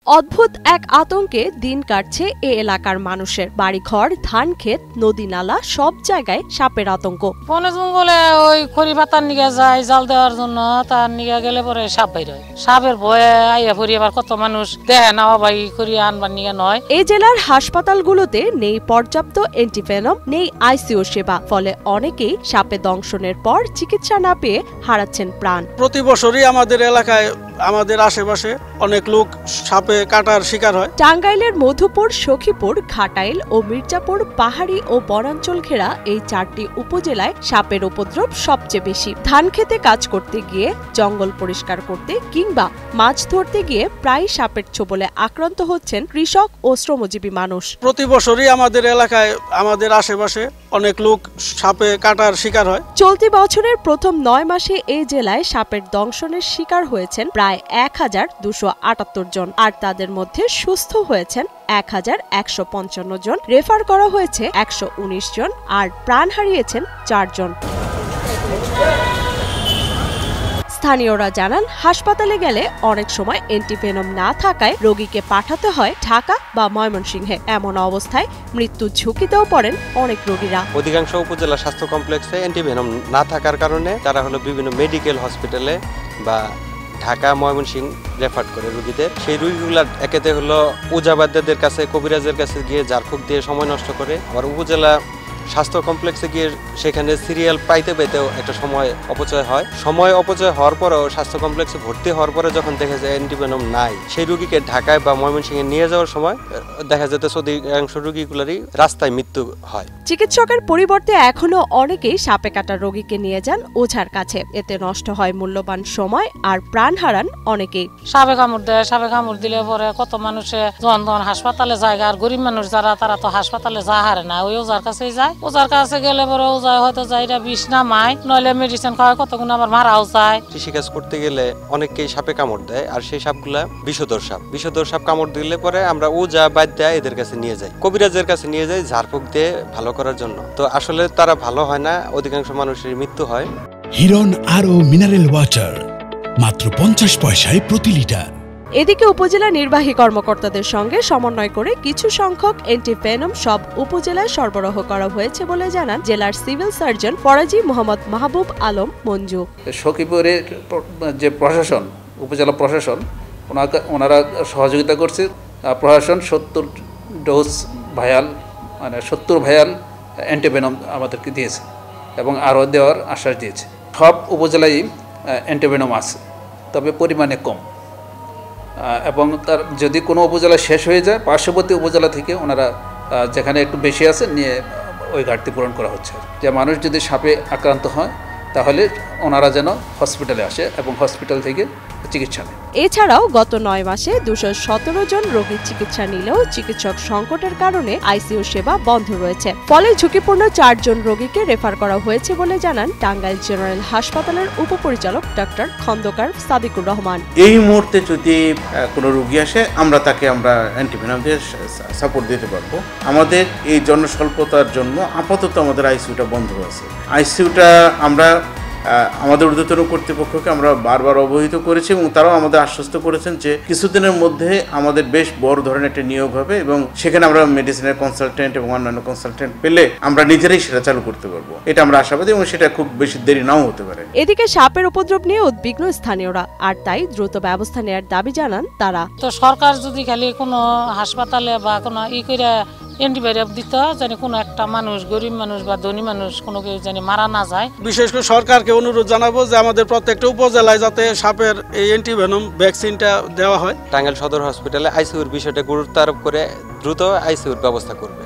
অদ্ভুত এক আতঙ্কে দিন কাটছে এ এলাকার মানুষের। বাড়িঘর, ধান ক্ষেত, নদী নালা সব জায়গায় সাপের আতঙ্ক। বনে জঙ্গলে ওই খড়ি পাতার নিয়ে যায় জাল দেওয়ার জন্য, তার নিয়ে গেলে পরে সাপ বাইর হয়। সাপের ভয়ে আইয়া পড়ি আবার কত মানুষ দেখে না ভাই করি আনবার নিয়ে নয়। এই জেলার হাসপাতালগুলোতে নেই পর্যাপ্ত অ্যান্টিভেনম, নেই আইসিইউ সেবা, ফলে অনেকেই সাপে দংশনের পর চিকিৎসা না পেয়ে হারাচ্ছেন প্রাণ। প্রতি বছরই আমাদের এলাকায়, আমাদের আশেপাশে অনেক লোক সাপে কাটার শিকার হয়। টাঙ্গাইলের মধুপুর, সখীপুর, ঘাটাইল ও মির্জাপুর পাহাড়ি ও বনাঞ্চল ঘেরা এই 4টি উপজেলায় সাপের উপদ্রব সবচেয়ে বেশি। ধান খেতে কাজ করতে গিয়ে, জঙ্গল পরিষ্কার করতে কিংবা মাছ ধরতে গিয়ে প্রায় সাপের ছোবলে আক্রান্ত হচ্ছেন কৃষক ও শ্রমজীবী মানুষ। প্রতি বছরই আমাদের এলাকায়, আমাদের আশেপাশে অনেক লোক সাপে কাটার শিকার হয়। চলতি বছরের প্রথম 9 মাসে এই জেলায় সাপের দংশনের শিকার হয়েছেন প্রায় 1278 জন, আর তাদের মধ্যে সুস্থ হয়েছেন 1155 জন, রেফার করা হয়েছে 119 জন, আর প্রাণ হারিয়েছেন 4 জন। স্থানীয়রা জানান, হাসপাতালে গেলে অনেক সময় অ্যান্টিভেনম না থাকায় রোগীকে পাঠাতে হয় ঢাকা বা ময়মনসিংহে। এমন অবস্থায় মৃত্যুর ঝুঁকিতেও পড়েন অনেক রোগীরা। অধিকাংশ উপজেলা স্বাস্থ্য কমপ্লেক্সে অ্যান্টিভেনম না থাকার কারণে তারা বিভিন্ন মেডিকেল হসপিটালে বা ঢাকা, ময়মনসিংহ রেফার করে রোগীদের। সেই রোগীগুলা একেতে ওজাবাদ্যদের কাছে, কবিরাজের কাছে গিয়ে ঝাড়ফুঁক দিয়ে সময় নষ্ট করে। আবার উপজেলা স্বাস্থ্য কমপ্লেক্সে গিয়ে সেখানে সিরিয়াল পাইতে পাইতেও একটা সময় অপচয় হয়। সময় অপচয় হওয়ার পরেও স্বাস্থ্য কমপ্লেক্সে ভর্তি হওয়ার পরে যখন দেখা যায় অ্যান্টিভেনম নাই, সেই রোগীকে ঢাকায় বা ময়মনসিংহে নিয়ে যাওয়ার সময় দেখা যেতে অধিকাংশ রোগীগুলোরই রাস্তায় মৃত্যু হয়। চিকিৎসকের পরিবর্তে এখনো অনেকেই সাপে কাটা রোগীকে নিয়ে যান ওঝার কাছে। এতে নষ্ট হয় মূল্যবান সময় আর প্রাণ হারান অনেকেই। সাপে কামড় দেয়, সাপে কামড় দিলে পরে কত মানুষে যখন হাসপাতালে যায়, আর গরিব মানুষ যারা তারা তো হাসপাতালে যা হারে না, ওই ওঝার কাছেই যায়। ওজার কাছে গেলে পরে ওজায় হয়তো যাইরা বিষ নামায়, নইলে মেডিসিন খাওয়ায়, কতগুণ আবার মারাও যায়। কৃষিকাজ করতে গেলে অনেককেই সাপে কামড় দেয়, আর সেই সাপগুলা বিষধর সাপ। বিষধর সাপ কামড় দিলে পরে আমরা ওজা বাদ দেয় এদের কাছে নিয়ে যাই, কবিরাজের কাছে নিয়ে যাই ঝাড়ফুঁক দিয়ে ভালো করার জন্য। তো আসলে তারা ভালো হয় না, অধিকাংশ মানুষের মৃত্যু হয়। হিরন আরও মিনারেল ওয়াটার মাত্র 50 পয়সায় প্রতি লিটার। এদিকে উপজেলা নির্বাহী কর্মকর্তাদের সঙ্গে সমন্বয় করে কিছু সংখ্যক অ্যান্টিভেনম সব উপজেলায় সরবরাহ করা হয়েছে বলে জানান জেলার সিভিল সার্জন ফরাজি মোহাম্মদ মাহবুব আলম মঞ্জু। সখীপুরের যে প্রশাসন, উপজেলা প্রশাসন, ওনারা সহযোগিতা করছে। প্রশাসন 70 ডোজ ভায়াল, 70 ভায়াল অ্যান্টিভেনম আমাদেরকে দিয়েছে এবং আরও দেওয়ার আশ্বাস দিয়েছে। সব উপজেলায় অ্যান্টিভেনম আছে, তবে পরিমাণে কম, এবং তার যদি কোনো উপজেলা শেষ হয়ে যায়, পার্শ্ববর্তী উপজেলা থেকে ওনারা যেখানে একটু বেশি আছে নিয়ে ওই ঘাটতি পূরণ করা হচ্ছে। যে মানুষ যদি সাপে আক্রান্ত হয় তাহলে ওনারা যেন হসপিটালে আসে এবং হসপিটাল থেকে চিকিৎসা নেয়। এছাড়াও গত 9 মাসে 217 জন রোগীর চিকিৎসা নিলেও চিকিৎসক সংকটের কারণে আইসিইউ সেবা বন্ধ রয়েছে। ফলে ঝুঁকিপূর্ণ 4 জন রোগীকে রেফার করা হয়েছে বলে জানান টাঙ্গাইল জেনারেল হাসপাতালের উপপরিচালক ডক্টর খন্দকার সাদিকুর রহমান। এই মুহূর্তে যদি কোনো রোগী আসে, আমরা তাকে অ্যান্টিভেনম দিয়ে সাপোর্ট দিতে পারবো। আমাদের এই জনস্বল্পতার জন্য আপাতত আমাদের আইসিইউটা বন্ধ আছে। আইসিইউটা আমরা আমাদের ঊর্ধ্বতন কর্তৃপক্ষকে আমরা বারবার অবহিত করেছি এবং তারাও আমাদের আশ্বস্ত করেছেন যে কিছুদিনের মধ্যে আমাদের বেশ বড় ধরনের একটা নিয়োগ হবে এবং সেখানে আমরা মেডিসিনের কনসালটেন্ট এবং অন্যান্য কনসালটেন্ট পেলে আমরা নিজেরাই সেটা চালু করতে পারবো। এটা আমরা আশাবাদী এবং সেটা খুব বেশি দেরি নাও হতে পারে। এদিকে সাপের উপদ্রব নিয়ে উদ্বিগ্ন স্থানীয়রা, আর তাই দ্রুত ব্যবস্থা নেওয়ার দাবি জানান তারা। তো সরকার যদি খালি কোনো হাসপাতালে বা কোনো করে অ্যান্টিবায়োটিক দিত, যেন কোনো একটা মানুষ, গরিব মানুষ বা ধনী মানুষ, কোনো কেউ যেন মারা না যায়। বিশেষ করে সরকারকে অনুরোধ জানাবো যে আমাদের প্রত্যেকটা উপজেলায় যাতে সাপের এই অ্যান্টিভেনম ভ্যাকসিনটা দেওয়া হয়। টাঙ্গাইল সদর হসপিটালে আইসিইউর বিষয়টা গুরুত্ব আরোপ করে দ্রুত আইসিইউর ব্যবস্থা করবে।